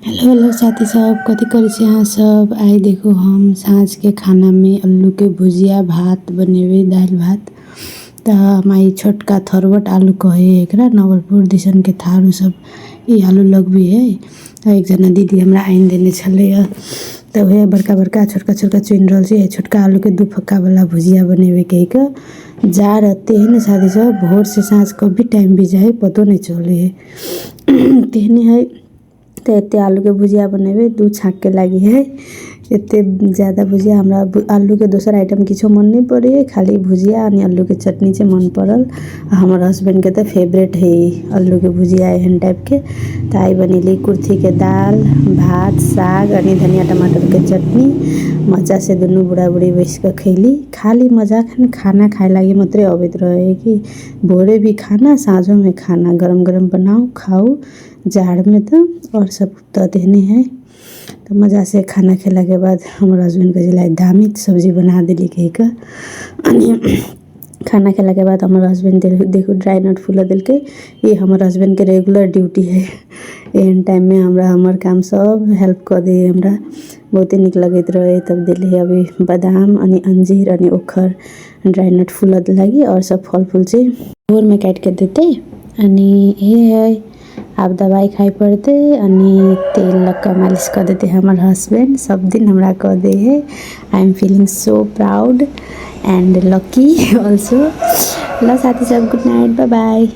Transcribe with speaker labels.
Speaker 1: Hello hello साथी सब, कथी करे छी अहाँ सब। आई देखो हम साँझ के खाना में आलू के भुजिया भात बनेबे, दाल भात। त हम आई छोटका थरवट आलू कहे एकरा, नवलपुर दिसन के थारू सब ई आलू लगबी है। एक जना दीदी हमरा आइन देने छले त वह बड़का बड़का छोटका छोटका चुन रहल छी। छोटका आलू के दू फक्का वाला भुजिया बनेबे के जा रहते है न साथी सब। भोर से साँझ कभी टाइम भी जाए पतो नहीं चले है। तेहने है तो एते आलू के भुजिया बनेबे, दू छाक के लागी है। एते ज़्यादा भुजिया हमरा आलू के दोसर आइटम किछो मन नहीं पड़े, खाली भुजिया और आलू के चटनी से मन पड़ल। हमर हस्बैंड के तो फेवरेट है आलू के भुजिया एहन टाइप के। तो आई बनेली कुर्थी के दाल भात साग और धनिया टमाटर के चटनी। मजा से दुनू बुढ़ा बुढ़ी बैस के खैली। खाली मजा खाना खाए लगी मत अबैत रहे कि भोरे भी खाना साँझों में खाना गरम गरम बनाओ खाओ जाड़ में। तो और सब तो देने हैं। तो मज़ा से खाना खेला के बाद हमारे हस्बैंड के जिला दामी सब्जी बना दिली केक। खाना खेला के बाद हमारे हस्बैंड देखो ड्राई नट फूल दिल के। ये हमारे हस्बैंड के रेगुलर ड्यूटी है। एहन टाइम में हमरा हमर काम सब हेल्प कर दे। हमरा बहुते निक लगत रहे। तब दिले अभी बादाम अनि अंजीर अनि ओखर ड्राई नट फूल लगी और सब फल फूल से भोर में काट के देते। अनि ये है आप दवाई खाई पड़ते अनि तेल लगा मालिश कर देते हमारे हस्बैंड सब दिन हमरा कह दे है। I am feeling so proud and lucky also. ला साथी सब गुड नाइट, बाय बाय।